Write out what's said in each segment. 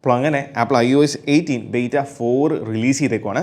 അപ്പോൾ അങ്ങനെ Apple iOS 18 beta 4 release ചെയ്തേക്കുവാണ്.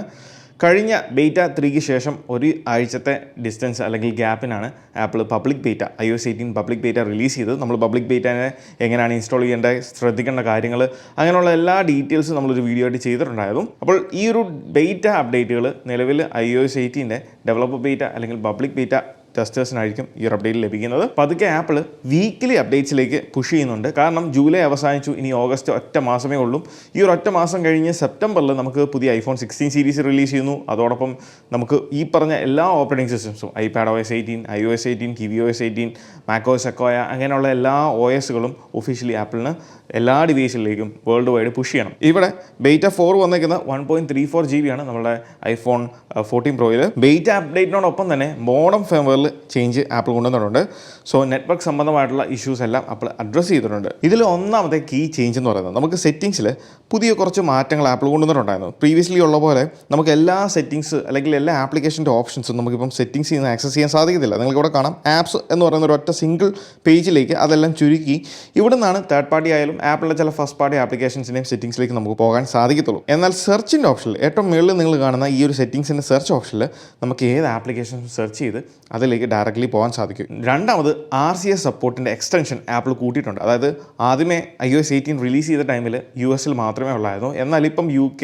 കഴിഞ്ഞ ബീറ്റ 3ക്ക് ശേഷം ഒരു ആഴ്ചത്തെ ഡിസ്റ്റൻസ് അല്ലെങ്കിൽ ഗ്യാപ്പിനാണ് Apple public beta iOS 18 public beta release ചെയ്തത്. നമ്മൾ പബ്ലിക് ബീറ്റനെ എങ്ങനെയാണ് ഇൻസ്റ്റാൾ ചെയ്യേണ്ടത്, ശ്രദ്ധിക്കേണ്ട കാര്യങ്ങൾ, അങ്ങനെയുള്ള എല്ലാ ഡീറ്റെയിൽസും നമ്മളൊരു വീഡിയോ ആയിട്ട് ചെയ്തിട്ടുണ്ടായിരുന്നു. അപ്പോൾ ഈ ഒരു ബീറ്റ അപ്ഡേറ്റുകൾ നിലവിൽ iOS 18 ഡെവലപ്പർ ബീറ്റ അല്ലെങ്കിൽ പബ്ലിക് ബീറ്റ ടെസ്റ്റേഴ്സിനായിരിക്കും ഈ ഒരു അപ്ഡേറ്റ് ലഭിക്കുന്നത്. പതുക്കെ ആപ്പിൾ വീക്ക്ലി അപ്ഡേറ്റ്സിലേക്ക് പുഷ് ചെയ്യുന്നുണ്ട്. കാരണം ജൂലൈ അവസാനിച്ചു, ഇനി ഓഗസ്റ്റ് ഒറ്റ മാസമേ ഉള്ളൂ. ഈ ഒരു ഒറ്റ മാസം കഴിഞ്ഞ് സെപ്റ്റംബറിൽ നമുക്ക് പുതിയ iPhone 16 സീരീസ് റിലീസ് ചെയ്യുന്നു. അതോടൊപ്പം നമുക്ക് ഈ പറഞ്ഞ എല്ലാ operating സിസ്റ്റംസും iPadOS 18, iOS 18, tvOS 18, macOS Sequoia അങ്ങനെയുള്ള എല്ലാ OSകളും ഒഫീഷ്യലി ആപ്പിളിന് എല്ലാ ഡിവൈസിലേക്കും വേൾഡ് വൈഡ് പുഷ് ചെയ്യണം. ഇവിടെ ബീറ്റ 4 വന്നേക്കുന്ന 1.34 GB ആണ് നമ്മുടെ iPhone 14 Proയിൽ. ബീറ്റ അപ്ഡേറ്റിനോടൊപ്പം തന്നെ മോഡം ഫേംവെയറിൽ ചേഞ്ച് ആപ്പിൾ കൊണ്ടുവന്നിട്ടുണ്ട്. സോ നെറ്റ്വർക്ക് സംബന്ധമായിട്ടുള്ള ഇഷ്യൂസ് എല്ലാം ആപ്പിൾ അഡ്രസ്സ് ചെയ്തിട്ടുണ്ട്. ഇതിൽ ഒന്നാമത്തെ കീ ചേഞ്ച് എന്ന് പറയുന്നത് നമുക്ക് സെറ്റിംഗ്സിൽ പുതിയ കുറച്ച് മാറ്റങ്ങൾ ആപ്പിൾ കൊണ്ടുവന്നിട്ടുണ്ടായിരുന്നു. പ്രീവിയസ്ലി ഉള്ള പോലെ നമുക്ക് എല്ലാ സെറ്റിംഗ്സ് അല്ലെങ്കിൽ എല്ലാ ആപ്ലിക്കേഷൻ്റെ ഓപ്ഷൻസും നമുക്കിപ്പം സെറ്റിംഗ്സ് ചെയ്യുന്ന ആക്സസ് ചെയ്യാൻ സാധിക്കത്തില്ല. നിങ്ങൾക്കിവിടെ കാണാം ആപ്സ് എന്ന് പറയുന്ന ഒരു ഒറ്റ സിംഗിൾ പേജിലേക്ക് അതെല്ലാം ചുരുക്കി ഇവിടെ നിന്നാണ് തേർഡ് പാർട്ടി ആയാലും ആപ്പിളിലെ ചില ഫസ്റ്റ് പാർട്ടി ആപ്ലിക്കേഷൻസിൻ്റെയും സെറ്റിംഗ്സിലേക്ക് നമുക്ക് പോകാൻ സാധിക്കത്തുള്ളൂ. എന്നാൽ സെർച്ചിൻ്റെ ഓപ്ഷനിൽ ഏറ്റവും മുകളിൽ നിങ്ങൾ കാണുന്ന ഈ ഒരു സെറ്റിംഗ്സിൻ്റെ സെർച്ച് ഓപ്ഷനിൽ നമുക്ക് ഏത് ആപ്ലിക്കേഷൻ സെർച്ച് ചെയ്ത് അതിലേക്ക് ഡയറക്റ്റ്ലി പോകാൻ സാധിക്കും. രണ്ടാമത് RCS സപ്പോർട്ടിൻ്റെ എക്സ്റ്റൻഷൻ ആപ്പിൾ കൂട്ടിയിട്ടുണ്ട്. അതായത് ആദ്യമേ iOS 18 റിലീസ് ചെയ്ത ടൈമിൽ US മാത്രമേ ഉള്ളായിരുന്നു. എന്നാൽ ഇപ്പം UK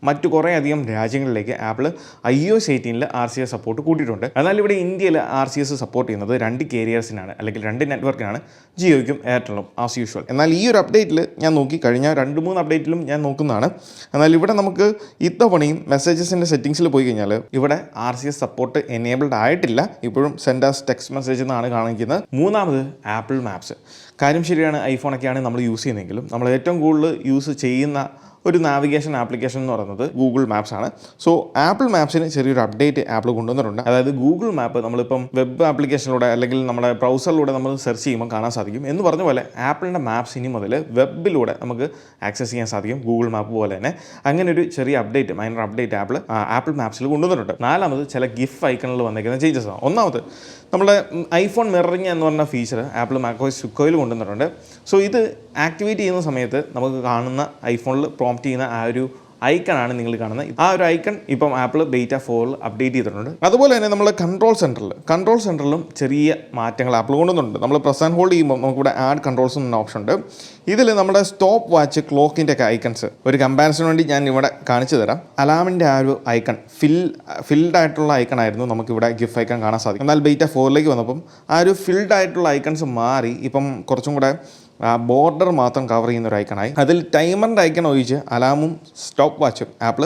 മറ്റു കുറേ അധികം രാജ്യങ്ങളിലേക്ക് ആപ്പിൾ iOS 18 RCS സപ്പോർട്ട് കൂട്ടിയിട്ടുണ്ട്. എന്നാൽ ഇവിടെ ഇന്ത്യയിൽ RCS സപ്പോർട്ട് ചെയ്യുന്നത് 2 കാരിയേഴ്സിനാണ് അല്ലെങ്കിൽ 2 നെറ്റ്വർക്കിനാണ്, ജിയോയ്ക്കും എയർടെലും ആസ് യൂഷ്വൽ. എന്നാൽ ഈ ഒരു അപ്ഡേറ്റിൽ ഞാൻ നോക്കി കഴിഞ്ഞ 2-3 അപ്ഡേറ്റിലും ഞാൻ നോക്കുന്നതാണ്. എന്നാൽ ഇവിടെ നമുക്ക് ഇത്തവണയും മെസ്സേജസിൻ്റെ സെറ്റിംഗ്സിൽ പോയി കഴിഞ്ഞാൽ ഇവിടെ RCS സപ്പോർട്ട് എനേബിൾഡ് ആയിട്ടില്ല. ഇപ്പോഴും സെൻഡ് ആസ് ടെക്സ്റ്റ് മെസ്സേജ് എന്നാണ് കാണിക്കുന്നത്. മൂന്നാമത് ആപ്പിൾ മാപ്സ്. കാര്യം ശരിയാണ്, ഐഫോണൊക്കെയാണ് നമ്മൾ യൂസ് ചെയ്യുന്നതെങ്കിലും നമ്മൾ ഏറ്റവും കൂടുതൽ യൂസ് ചെയ്യുന്ന ഒരു നാവിഗേഷൻ ആപ്ലിക്കേഷൻ എന്ന് പറയുന്നത് ഗൂഗിൾ മാപ്സ് ആണ്. സോ ആപ്പിൾ മാപ്സിന് ചെറിയൊരു അപ്ഡേറ്റ് ആപ്പിൾ കൊണ്ടുവന്നിട്ടുണ്ട്. അതായത് ഗൂഗിൾ മാപ്പ് നമ്മളിപ്പം വെബ് ആപ്ലിക്കേഷനിലൂടെ അല്ലെങ്കിൽ നമ്മുടെ ബ്രൗസറിലൂടെ നമ്മൾ സെർച്ച് ചെയ്യുമ്പോൾ കാണാൻ സാധിക്കും. എന്ന് പറഞ്ഞ പോലെ ആപ്പിളിൻ്റെ മാപ്സ് ഇനി മുതൽ വെബിലൂടെ നമുക്ക് ആക്സസ് ചെയ്യാൻ സാധിക്കും, ഗൂഗിൾ മാപ്പ് പോലെ തന്നെ. അങ്ങനെ ഒരു ചെറിയ അപ്ഡേറ്റ്, മൈനർ അപ്ഡേറ്റ് ആപ്പിൾ മാപ്സിൽ കൊണ്ടുവന്നിട്ടുണ്ട്. നാലാമത് ചില ഗിഫ് ഐക്കണിൽ വന്നിരിക്കുന്ന ചേഞ്ചസ് ആണ്. ഒന്നാമത് നമ്മുടെ ഐഫോൺ മിററിങ് എന്ന് പറഞ്ഞ ഫീച്ചർ ആപ്പിൾ macOS Sequoia കൊണ്ടുവന്നിട്ടുണ്ട്. സോ ഇത് ആക്ടിവേറ്റ് ചെയ്യുന്ന സമയത്ത് നമുക്ക് കാണുന്ന ഐഫോണിൽ പ്രോംപ്റ്റ് ചെയ്യുന്ന ആ ഒരു ഐക്കണാണ് നിങ്ങൾ കാണുന്നത്. ആ ഒരു ഐക്കൺ ഇപ്പം ആപ്പിൾ ബീറ്റ 4 അപ്ഡേറ്റ് ചെയ്തിട്ടുണ്ട്. അതുപോലെ തന്നെ നമ്മൾ കൺട്രോൾ സെൻറ്ററിലും ചെറിയ മാറ്റങ്ങൾ ആപ്പിൾ കൊണ്ടുവന്നിട്ടുണ്ട്. നമ്മൾ പ്രസ് ആൻഡ് ഹോൾഡ് ചെയ്യുമ്പോൾ നമുക്കിവിടെ ആഡ് കൺട്രോൾസ് എന്ന ഓപ്ഷൻ ഉണ്ട്. ഇതിൽ നമ്മുടെ സ്റ്റോപ്പ് വാച്ച്, ക്ലോക്കിൻ്റെ ഒക്കെ ഐക്കൺസ് ഒരു കമ്പാരിസന് വേണ്ടി ഞാൻ ഇവിടെ കാണിച്ചു തരാം. അലാമിൻ്റെ ആ ഒരു ഐക്കൺ ഫിൽഡ് ആയിട്ടുള്ള ഐക്കൺ ആയിരുന്നു നമുക്കിവിടെ ഗിഫ് ഐക്കൺ കാണാൻ സാധിക്കും. എന്നാൽ ബീറ്റ 4ലേക്ക് വന്നപ്പം ആ ഒരു ഫിൽഡ് ആയിട്ടുള്ള ഐക്കൺസ് മാറി ഇപ്പം കുറച്ചും കൂടെ ബോർഡർ മാത്രം കവർ ചെയ്യുന്ന ഒരു ഐക്കണായി. അതിൽ ടൈമറിൻ്റെ ഐക്കൺ ഒഴിച്ച് അലാമും സ്റ്റോപ്പ് വാച്ചും ആപ്പിൾ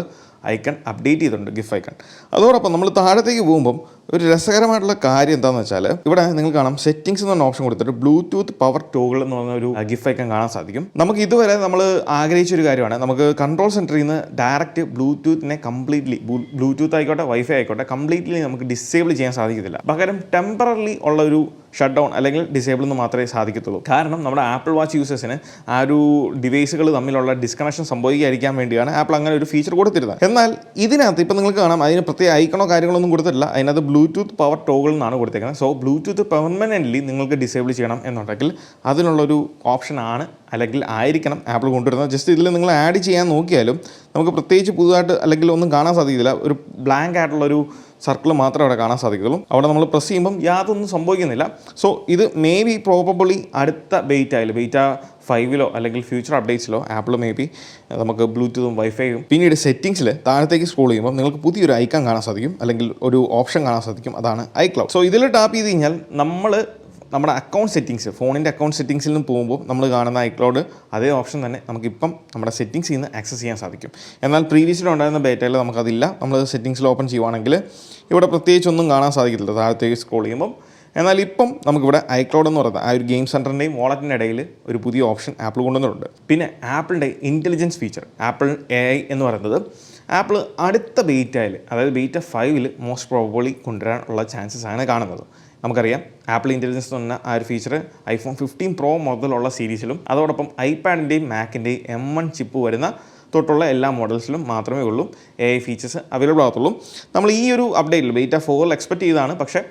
ഐക്കൺ അപ്ഡേറ്റ് ചെയ്തിട്ടുണ്ട്, ഗിഫ് ഐക്കൺ. അതോടൊപ്പം നമ്മൾ താഴത്തേക്ക് പോകുമ്പം ഒരു രസകരമായിട്ടുള്ള കാര്യം എന്താണെന്ന് വെച്ചാൽ ഇവിടെ നിങ്ങൾ കാണാം സെറ്റിംഗ്സ് എന്ന് പറഞ്ഞ ഓപ്ഷൻ കൊടുത്തിട്ട് ബ്ലൂടൂത്ത് പവർ ടോഗിൾ എന്ന് പറഞ്ഞ ഒരു ഗിഫ് ഐക്കൺ കാണാൻ സാധിക്കും. നമുക്ക് ഇതുവരെ നമ്മൾ ആഗ്രഹിച്ചൊരു കാര്യമാണ്, നമുക്ക് കൺട്രോൾ സെൻറ്ററിൽ നിന്ന് ഡയറക്റ്റ് ബ്ലൂടൂത്തിനെ കംപ്ലീറ്റ്ലി, ബ്ലൂടൂത്ത് ആയിക്കോട്ടെ വൈഫൈ ആയിക്കോട്ടെ, കംപ്ലീറ്റ്ലി നമുക്ക് ഡിസേബിൾ ചെയ്യാൻ സാധിക്കത്തില്ല. പകരം ടെമ്പററി ഉള്ള ഒരു ഷട്ട് ഡൗൺ അല്ലെങ്കിൽ ഡിസേബിൾ എന്ന് മാത്രമേ സാധിക്കത്തുള്ളൂ. കാരണം നമ്മുടെ ആപ്പിൾ വാച്ച് യൂസേഴ്സിന് ആ ഒരു ഡിവൈസുകൾ തമ്മിലുള്ള ഡിസ്കണക്ഷൻ സംഭവിക്കാതിരിക്കാൻ വേണ്ടിയാണ് ആപ്പിൾ അങ്ങനെ ഒരു ഫീച്ചർ കൊടുത്തിരുന്നത്. എന്നാൽ ഇതിനകത്ത് ഇപ്പം നിങ്ങൾക്ക് കാണാം അതിന് പ്രത്യേക ഐക്കണോ കാര്യങ്ങളൊന്നും കൊടുത്തിട്ടില്ല. അതിനകത്ത് ബ്ലൂടൂത്ത് പവർ ടോഗിൾ എന്നാണ് കൊടുത്തേക്കുന്നത്. സോ ബ്ലൂടൂത്ത് പെർമനൻ്റ്ലി നിങ്ങൾക്ക് ഡിസേബിൾ ചെയ്യണം എന്നുണ്ടെങ്കിൽ അതിനുള്ളൊരു ഓപ്ഷനാണ് അല്ലെങ്കിൽ ആയിരിക്കണം ആപ്പിൾ കൊണ്ടുവരുന്നത്. ജസ്റ്റ് ഇതിൽ നിങ്ങൾ ആഡ് ചെയ്യാൻ നോക്കിയാലും നമുക്ക് പ്രത്യേകിച്ച് പുതുതായിട്ട് അല്ലെങ്കിൽ ഒന്നും കാണാൻ സാധിക്കില്ല. ഒരു ബ്ലാങ്ക് ആയിട്ടുള്ളൊരു സർക്കിൾ മാത്രമേ അവിടെ കാണാൻ സാധിക്കുള്ളൂ. അവിടെ നമ്മൾ പ്രസ് ചെയ്യുമ്പം യാതൊന്നും സംഭവിക്കുന്നില്ല. സോ ഇത് മേ ബി പ്രോബബിളി അടുത്ത ബീറ്റ 5 അല്ലെങ്കിൽ ഫ്യൂച്ചർ അപ്ഡേറ്റ്സിലോ ആപ്പിൾ മേ ബി നമുക്ക് ബ്ലൂടൂത്തും വൈഫൈയും പിന്നീട് സെറ്റിംഗ്സിൽ താഴത്തേക്ക് സ്ക്രോൾ ചെയ്യുമ്പോൾ നിങ്ങൾക്ക് പുതിയൊരു ഐക്കൺ കാണാൻ സാധിക്കും അല്ലെങ്കിൽ ഒരു ഓപ്ഷൻ കാണാൻ സാധിക്കും, അതാണ് iCloud. സോ ഇതിൽ ടാപ്പ് ചെയ്ത് കഴിഞ്ഞാൽ നമ്മുടെ അക്കൗണ്ട് സെറ്റിംഗ്സ്, ഫോണിൻ്റെ അക്കൗണ്ട് സെറ്റിംഗ്സിൽ നിന്ന് പോകുമ്പോൾ നമ്മൾ കാണുന്ന iCloud അതേ ഓപ്ഷൻ തന്നെ നമുക്കിപ്പം നമ്മുടെ സെറ്റിംഗ്സിൽ നിന്ന് ആക്സസ് ചെയ്യാൻ സാധിക്കും. എന്നാൽ പ്രീവിയസ്ലി ഉണ്ടായിരുന്ന ബേറ്റയിൽ നമുക്കതില്ല. നമ്മൾ സെറ്റിംഗ്സിൽ ഓപ്പൺ ചെയ്യുവാണെങ്കിൽ ഇവിടെ പ്രത്യേകിച്ചൊന്നും കാണാൻ സാധിക്കത്തില്ല താഴത്തേക്ക് സ്ക്രോൾ ചെയ്യുമ്പം. എന്നാൽ ഇപ്പം നമുക്കിവിടെ iCloud എന്ന് പറയുന്നത് ആ ഒരു ഗെയിം സെൻറ്ററിൻ്റെയും വാളറ്റിൻ്റെ ഇടയിൽ ഒരു പുതിയ ഓപ്ഷൻ ആപ്പിൾ കൊണ്ടുവന്നിട്ടുണ്ട്. പിന്നെ ആപ്പിളിൻ്റെ ഇൻ്റലിജൻസ് ഫീച്ചർ ആപ്പിൾ AI എന്ന് പറയുന്നത് ആപ്പിൾ അടുത്ത ബീറ്റയിൽ, അതായത് ബീറ്റ 5 മോസ്റ്റ് പ്രോബബിളി കൊണ്ടുവരാനുള്ള ചാൻസസ് ആണ് കാണുന്നത്. നമുക്കറിയാം ആപ്പിൾ ഇൻ്റലിജൻസ് എന്ന് പറഞ്ഞാൽ ആ ഒരു ഫീച്ചർ iPhone 15 Pro മുതലുള്ള സീരീസിലും അതോടൊപ്പം ഐപാഡിൻ്റെയും മാക്കിൻ്റെയും M1 ചിപ്പ് വരുന്ന തൊട്ടുള്ള എല്ലാ മോഡൽസിലും മാത്രമേ ഉള്ളൂ AI ഫീച്ചേഴ്സ് അവൈലബിൾ ആകത്തുള്ളൂ. നമ്മൾ ഈ ഒരു അപ്ഡേറ്റിൽ ബീറ്റ 4 എക്സ്പെക്റ്റ് ചെയ്തതാണ്, പക്ഷേ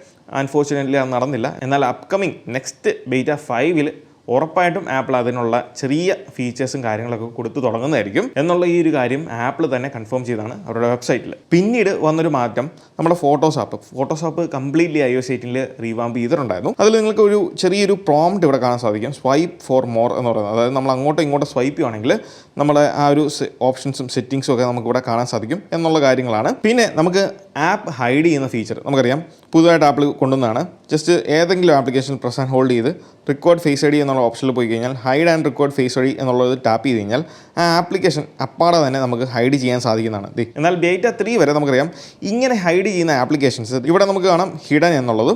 അൺഫോർച്ചുനേറ്റ്ലി അത് നടന്നില്ല. എന്നാൽ അപ്കമിങ് നെക്സ്റ്റ് ബീറ്റ 5 ഉറപ്പായിട്ടും ആപ്പിൾ അതിനുള്ള ചെറിയ ഫീച്ചേഴ്സും കാര്യങ്ങളൊക്കെ കൊടുത്തു തുടങ്ങുന്നതായിരിക്കും എന്നുള്ള ഈ ഒരു കാര്യം ആപ്പിൾ തന്നെ കൺഫേം ചെയ്താണ് അവരുടെ വെബ്സൈറ്റിൽ. പിന്നീട് വന്നൊരു മാറ്റം നമ്മുടെ photos app completely iOS 18 revamp ചെയ്തിട്ടുണ്ടായിരുന്നു. അതിൽ നിങ്ങൾക്ക് ഒരു ചെറിയൊരു പ്രോംപ്റ്റ് ഇവിടെ കാണാൻ സാധിക്കും, സ്വൈപ്പ് ഫോർ മോർ എന്ന് പറയുന്നത്. അതായത് നമ്മൾ അങ്ങോട്ടും ഇങ്ങോട്ടും സ്വൈപ്പ് ചെയ്യുകയാണെങ്കിൽ നമ്മളെ ആ ഒരു ഓപ്ഷൻസും സെറ്റിങ്സും ഒക്കെ നമുക്ക് ഇവിടെ കാണാൻ സാധിക്കും എന്നുള്ള കാര്യങ്ങളാണ്. പിന്നെ നമുക്ക് ആപ്പ് ഹൈഡ് ചെയ്യുന്ന ഫീച്ചർ നമുക്കറിയാം പുതുതായിട്ട് ആപ്പിൾ കൊണ്ടുവന്നതാണ്. ജസ്റ്റ് ഏതെങ്കിലും ആപ്ലിക്കേഷൻ പ്രസ് ആൻഡ് ഹോൾഡ് ചെയ്ത് റിക്കോർഡ് ഫേസ് ഐ ഡി എന്നുള്ള ഓപ്ഷനിൽ പോയി കഴിഞ്ഞാൽ hide and record face I D എന്നുള്ളത് ടാപ്പ് ചെയ്ത് കഴിഞ്ഞാൽ ആ ആപ്ലിക്കേഷൻ അപ്പാടെ തന്നെ നമുക്ക് ഹൈഡ് ചെയ്യാൻ സാധിക്കുന്നതാണ്. എന്നാൽ ബീറ്റ 3 വരെ നമുക്കറിയാം ഇങ്ങനെ ഹൈഡ് ചെയ്യുന്ന ആപ്ലിക്കേഷൻസ് ഇവിടെ നമുക്ക് കാണാം ഹിഡൻ എന്നുള്ളത്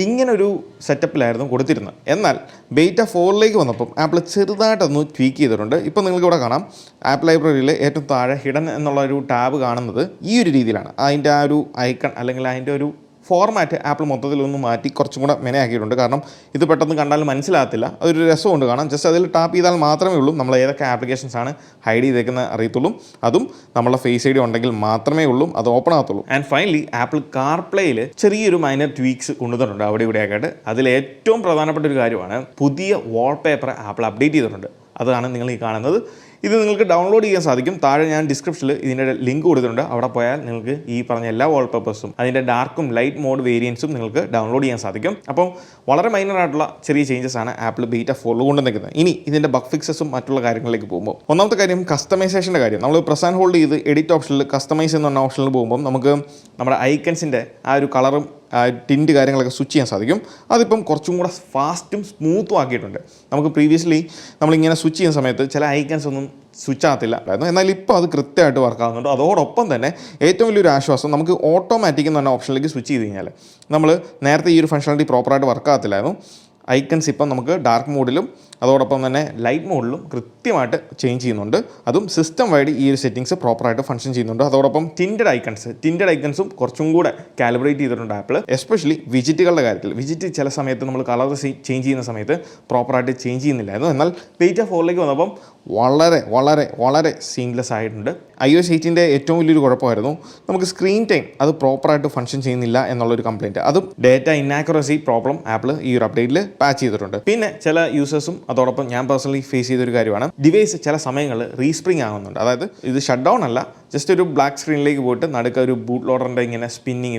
ഇങ്ങനൊരു സെറ്റപ്പിലായിരുന്നു കൊടുത്തിരുന്നത്. എന്നാൽ ബീറ്റ 4ലേക്ക് വന്നപ്പം ആപ്പിൾ ചെറുതായിട്ടൊന്ന് ട്വീക്ക് ചെയ്തിട്ടുണ്ട്. ഇപ്പോൾ നിങ്ങൾക്ക് ഇവിടെ കാണാം ആപ്പ് ലൈബ്രറിയിൽ ഏറ്റവും താഴെ ഹിഡൻ എന്നുള്ള ഒരു ടാബ് കാണുന്നത് ഈ ഒരു രീതിയിലാണ്. അതിൻ്റെ ആ ഒരു ഐക്കൺ അല്ലെങ്കിൽ അതിൻ്റെ ഒരു ഫോർമാറ്റ് ആപ്പിൾ മൊത്തത്തിലൊന്ന് മാറ്റി കുറച്ചും കൂടെ മെനയാക്കിയിട്ടുണ്ട്. കാരണം ഇത് പെട്ടെന്ന് കണ്ടാൽ മനസ്സിലാകത്തില്ല, അതൊരു രസമുണ്ട് കാണാം. ജസ്റ്റ് അതിൽ ടാപ്പ് ചെയ്താൽ മാത്രമേ ഉള്ളൂ നമ്മൾ ഏതൊക്കെ ആപ്ലിക്കേഷൻസ് ആണ് ഹൈഡ് ചെയ്തേക്കുന്നത് അറിയത്തുള്ളൂ. അതും നമ്മളെ ഫേസ് ഐ ഡി ഉണ്ടെങ്കിൽ മാത്രമേ ഉള്ളൂ അത് ഓപ്പൺ ആകത്തുള്ളൂ. ആൻഡ് ഫൈനലി ആപ്പിൾ കാർപ്ലേയിൽ ചെറിയൊരു മൈനർ ട്വീക്സ് കൊണ്ടുവന്നിട്ടുണ്ട് അവിടെ ഇവിടെയൊക്കെ ആയിട്ട്. അതിൽ ഏറ്റവും പ്രധാനപ്പെട്ട ഒരു കാര്യമാണ് പുതിയ വാൾപേപ്പർ ആപ്പിൾ അപ്ഡേറ്റ് ചെയ്തിട്ടുണ്ട്. അതാണ് നിങ്ങൾ ഈ കാണുന്നത്. ഇത് നിങ്ങൾക്ക് ഡൗൺലോഡ് ചെയ്യാൻ സാധിക്കും. താഴെ ഞാൻ ഡിസ്ക്രിപ്ഷനിൽ ഇതിൻ്റെ ലിങ്ക് കൊടുത്തിട്ടുണ്ട്. അവിടെ പോയാൽ നിങ്ങൾക്ക് ഈ പറഞ്ഞ എല്ലാ വാൾപേപ്പേഴ്സും അതിൻ്റെ ഡാർക്കും ലൈറ്റ് മോഡ് വേരിയൻസും നിങ്ങൾക്ക് ഡൗൺലോഡ് ചെയ്യാൻ സാധിക്കും. അപ്പോൾ വളരെ മൈനറായിട്ടുള്ള ചെറിയ ചേഞ്ചസ് ആണ് ആപ്പിൾ ബീറ്റ 4 കൊണ്ട് നിൽക്കുന്നത്. ഇനി ഇതിൻ്റെ ബഗ് ഫിക്സസും മറ്റുള്ള കാര്യങ്ങളിലേക്ക് പോകുമ്പോൾ ഒന്നാമത്തെ കാര്യം കസ്റ്റമൈസേഷൻ്റെ കാര്യം. നമ്മൾ പ്രസ് ആൻഡ് ഹോൾഡ് ചെയ്ത് എഡിറ്റ് ഓപ്ഷനിൽ കസ്റ്റമൈസ് എന്ന് പറഞ്ഞ ഓപ്ഷനിൽ പോകുമ്പോൾ നമുക്ക് നമ്മുടെ ഐക്കൺസിൻ്റെ ആ ഒരു കളറും ടിൻറ്റ് കാര്യങ്ങളൊക്കെ സ്വിച്ച് ചെയ്യാൻ സാധിക്കും. അതിപ്പം കുറച്ചും കൂടെ ഫാസ്റ്റും സ്മൂത്തും ആക്കിയിട്ടുണ്ട്. നമുക്ക് പ്രീവിയസ്ലി നമ്മളിങ്ങനെ സ്വിച്ച് ചെയ്യുന്ന സമയത്ത് ചില ഐക്കൺസ് ഒന്നും സ്വിച്ച് ആകത്തില്ല ആയിരുന്നു. എന്നാൽ ഇപ്പോൾ അത് കൃത്യമായിട്ട് വർക്ക് ആകുന്നുണ്ട്. അതോടൊപ്പം തന്നെ ഏറ്റവും വലിയൊരു ആശ്വാസം നമുക്ക് ഓട്ടോമാറ്റിക് എന്ന് പറഞ്ഞ ഓപ്ഷനിലേക്ക് സ്വിച്ച് ചെയ്ത് കഴിഞ്ഞാൽ നമ്മൾ നേരത്തെ ഈ ഒരു ഫംഗ്ഷനാലിറ്റി പ്രോപ്പറായിട്ട് വർക്ക് ആകത്തില്ലായിരുന്നു. ഐക്കൺസ് ഇപ്പം നമുക്ക് ഡാർക്ക് മോഡിലും അതോടൊപ്പം തന്നെ ലൈറ്റ് മോഡിലും കൃത്യമായിട്ട് ചേഞ്ച് ചെയ്യുന്നുണ്ട്. അതും സിസ്റ്റം വൈഡ് ഈ ഒരു സെറ്റിങ്സ് പ്രോപ്പറായിട്ട് ഫംഗ്ഷൻ ചെയ്യുന്നുണ്ട്. അതോടൊപ്പം ടിൻറ്റഡ് ഐക്കൺസും കുറച്ചും കൂടെ കാലിബ്രേറ്റ് ചെയ്തിട്ടുണ്ട് ആപ്പിൾ. എസ്പെഷ്യലി വിജിറ്റുകളുടെ കാര്യത്തിൽ വിജിറ്റ് ചില സമയത്ത് നമ്മൾ കളർ ചേഞ്ച് ചെയ്യുന്ന സമയത്ത് പ്രോപ്പറായിട്ട് ചേഞ്ച് ചെയ്യുന്നില്ലായിരുന്നു. എന്നാൽ ബീറ്റ 4ലേക്ക് വന്നപ്പം വളരെ വളരെ വളരെ സീംലെസ് ആയിട്ടുണ്ട്. iOS 18 ഏറ്റവും വലിയൊരു കുഴപ്പമായിരുന്നു നമുക്ക് സ്ക്രീൻ ടൈം അത് പ്രോപ്പറായിട്ട് ഫംഗ്ഷൻ ചെയ്യുന്നില്ല എന്നുള്ളൊരു കംപ്ലയിൻറ്റ്. അതും ഡേറ്റ ഇന്നാക്യുറസി പ്രോബ്ലം ആപ്പിൾ ഈ ഒരു അപ്ഡേറ്റിൽ പാച്ച് ചെയ്തിട്ടുണ്ട്. പിന്നെ ചില യൂസേഴ്സും അതോടൊപ്പം ഞാൻ പേഴ്സണലി ഫേസ് ചെയ്തൊരു കാര്യമാണ് ഡിവൈസ് ചില സമയങ്ങളിൽ റീസ്പ്രിങ് ആകുന്നുണ്ട്. അതായത് ഇത് ഷട്ട് ഡൗൺ അല്ല, ജസ്റ്റ് ഒരു ബ്ലാക്ക് സ്ക്രീനിലേക്ക് പോയിട്ട് നടുക്ക ഒരു ബൂട്ട് ലോഡറിൻ്റെ ഇങ്ങനെ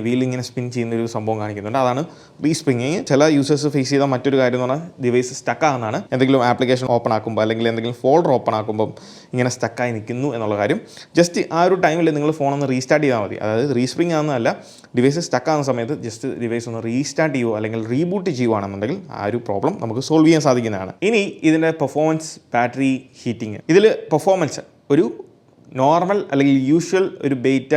വീലിങ്ങനെ സ്പിൻ ചെയ്യുന്ന ഒരു സംഭവം കാണിക്കുന്നുണ്ട്. അതാണ് റീസ്പ്രിങ്ങിങ്. ചില യൂസേഴ്സ് ഫേസ് ചെയ്ത മറ്റൊരു കാര്യം എന്ന് പറഞ്ഞാൽ ഡിവൈസ് സ്റ്റക്ക് ആകുന്നതാണ്. എന്തെങ്കിലും ആപ്ലിക്കേഷൻ ഓപ്പൺ ആക്കുമ്പോൾ അല്ലെങ്കിൽ എന്തെങ്കിലും ഫോൾഡർ ഓപ്പൺ ആക്കുമ്പോൾ ഇങ്ങനെ സ്റ്റക്കായി നിൽക്കുന്നു എന്നുള്ള കാര്യം. ജസ്റ്റ് ആ ഒരു ടൈമിൽ നിങ്ങൾ ഫോണൊന്ന് റീസ്റ്റാർട്ട് ചെയ്താൽ മതി. അതായത് റീസ്പ്രിങ് ആകുന്നതല്ല, ഡിവൈസ് സ്റ്റക്ക് ആകുന്ന സമയത്ത് ജസ്റ്റ് ഡിവൈസ് ഒന്ന് റീസ്റ്റാർട്ട് ചെയ്യുമോ അല്ലെങ്കിൽ റീബൂട്ട് ചെയ്യുകയാണെന്നുണ്ടെങ്കിൽ ആ ഒരു പ്രോബ്ലം നമുക്ക് സോൾവ് ചെയ്യാൻ സാധിക്കുന്നതാണ്. ഇനി ഇതിൻ്റെ പെർഫോമൻസ്, ബാറ്ററി ഹീറ്റിംഗ്. ഇതിൽ പെർഫോമൻസ് ഒരു നോർമൽ അല്ലെങ്കിൽ യൂഷ്വൽ ഒരു ബീറ്റ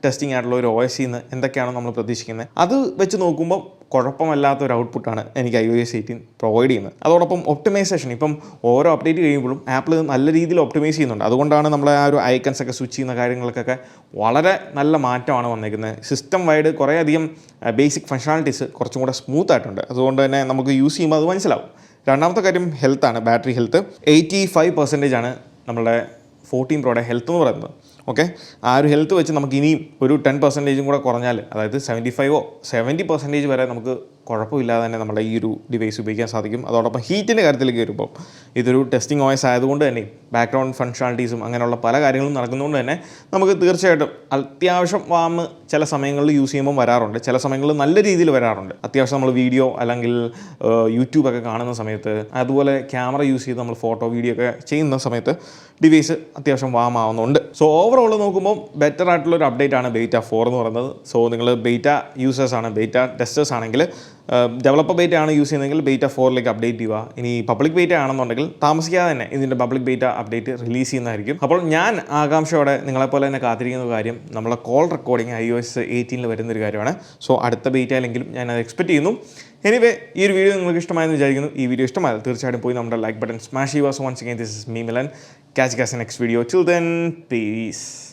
ടെസ്റ്റിംഗ് ആയിട്ടുള്ള ഒരു OS നിന്ന് എന്തൊക്കെയാണോ നമ്മൾ പ്രതീക്ഷിക്കുന്നത് അത് വെച്ച് നോക്കുമ്പോൾ കുഴപ്പമല്ലാത്ത ഒരു ഔട്ട്പുട്ടാണ് എനിക്ക് iOS 18 പ്രൊവൈഡ് ചെയ്യുന്നത്. അതോടൊപ്പം ഒപ്റ്റിമൈസേഷൻ ഇപ്പം ഓരോ അപ്ഡേറ്റ് കഴിയുമ്പോഴും ആപ്പിൾ നല്ല രീതിയിൽ ഒപ്റ്റിമൈസ് ചെയ്യുന്നുണ്ട്. അതുകൊണ്ടാണ് നമ്മളെ ആ ഒരു ഐക്കൺസ് ഒക്കെ സ്വിച്ച് ചെയ്യുന്ന കാര്യങ്ങൾക്കൊക്കെ വളരെ നല്ല മാറ്റമാണ് വന്നിരിക്കുന്നത്. സിസ്റ്റം വൈഡ് കുറേയധികം ബേസിക് ഫങ്ഷണാലിറ്റീസ് കുറച്ചും കൂടെ സ്മൂത്ത് ആയിട്ടുണ്ട്. അതുകൊണ്ട് തന്നെ നമുക്ക് യൂസ് ചെയ്യുമ്പോൾ അത് മനസ്സിലാവും. രണ്ടാമത്തെ കാര്യം ഹെൽത്താണ്. ബാറ്ററി ഹെൽത്ത് 85% ആണ് നമ്മളുടെ 14 പ്രോയുടെ ഹെൽത്ത് എന്ന് പറയുന്നത്. ഓക്കെ, ആ ഒരു ഹെൽത്ത് വെച്ച് നമുക്ക് ഇനിയും ഒരു 10% കൂടെ കുറഞ്ഞാൽ, അതായത് 70% വരെ നമുക്ക് കുഴപ്പമില്ലാതെ തന്നെ നമ്മുടെ ഈ ഒരു ഡിവൈസ് ഉപയോഗിക്കാൻ സാധിക്കും. അതോടൊപ്പം ഹീറ്റിൻ്റെ കാര്യത്തിലേക്ക് വരുമ്പോൾ ഇതൊരു ടെസ്റ്റിംഗ് OS ആയതുകൊണ്ട് തന്നെ ബാക്ക്ഗ്രൗണ്ട് ഫങ്ഷണാലിറ്റീസും അങ്ങനെയുള്ള പല കാര്യങ്ങളും നടക്കുന്നതുകൊണ്ട് തന്നെ നമുക്ക് തീർച്ചയായിട്ടും അത്യാവശ്യം വാം ചില സമയങ്ങളിൽ യൂസ് ചെയ്യുമ്പോൾ വരാറുണ്ട്. ചില സമയങ്ങളിൽ നല്ല രീതിയിൽ വരാറുണ്ട്. അത്യാവശ്യം നമ്മൾ വീഡിയോ അല്ലെങ്കിൽ യൂട്യൂബൊക്കെ കാണുന്ന സമയത്ത്, അതുപോലെ ക്യാമറ യൂസ് ചെയ്ത് നമ്മൾ ഫോട്ടോ വീഡിയോ ഒക്കെ ചെയ്യുന്ന സമയത്ത് ഡിവൈസ് അത്യാവശ്യം വാം ആവുന്നുണ്ട്. സോ ഓവറോൾ നോക്കുമ്പോൾ ബെറ്റർ ആയിട്ടുള്ളൊരു അപ്ഡേറ്റ് ആണ് ബീറ്റ 4 എന്ന് പറയുന്നത്. സോ നിങ്ങൾ ബീറ്റ യൂസേഴ്സാണ്, ബീറ്റ ടെസ്റ്റേഴ്സ് ആണെങ്കിൽ, ഡെവലപ്പർ ബീറ്റ ആണ് യൂസ് ചെയ്യുന്നതെങ്കിൽ ബീറ്റ 4ലേക്ക് അപ്ഡേറ്റ് ചെയ്യുക. ഇനി പബ്ലിക് ബീറ്റ ആണെന്നുണ്ടെങ്കിൽ താമസിക്കാതെ തന്നെ ഇതിൻ്റെ പബ്ലിക് ബീറ്റ അപ്ഡേറ്റ് റിലീസ് ചെയ്യുന്നതായിരിക്കും. അപ്പോൾ ഞാൻ ആകാംക്ഷയോടെ നിങ്ങളെപ്പോലെ തന്നെ കാത്തിരിക്കുന്ന കാര്യം നമ്മളെ കോൾ റെക്കോർഡിംഗ് iOS 18 വരുന്നൊരു കാര്യമാണ്. സോ അടുത്ത ബീറ്റയിലെങ്കിലും ഞാൻ അത് എക്സ്പെക്റ്റ് ചെയ്യുന്നു. എനിവേ, ഈ ഒരു വീഡിയോ നിങ്ങൾക്ക് ഇഷ്ടമായെന്ന് വിചാരിക്കുന്നു. ഈ വീഡിയോ ഇഷ്ടമായാൽ തീർച്ചയായിട്ടും പോയി നമ്മുടെ ലൈക്ക് ബട്ടൺ സ്മാഷ് ചെയ്യുക. So once again this is me Milan. Catch you guys in the next video. Till then, peace.